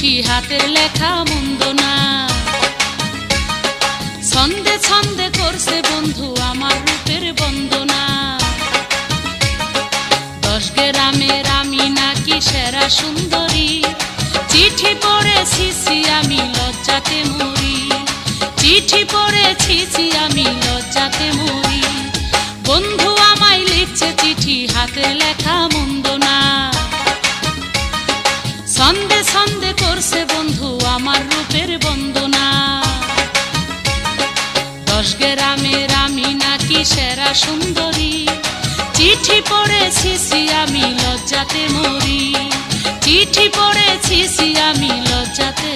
চিঠি হাতের লেখা মন্দ না। ছন্দে ছন্দে করছে বন্ধু আমার রূপের বন্দনা। 10 গ্রামের আমি নাকি সেরা সুন্দরী, চিঠি পড়েছি আমি লজ্জাতে মরি। চিঠি পড়েছি আমি লজ্জাতে মরি। বন্ধু আমায় লিখছে চিঠি হাতের লেখা মন্দ না। ছন্দে ছন্দে করছে বন্ধু আমার রূপের বন্দনা। 10 গ্রামের আমি নাকি সেরা সুন্দরী, চিঠি পড়েছি আমি লজ্জাতে মরি। চিঠি পড়েছি আমি লজ্জাতে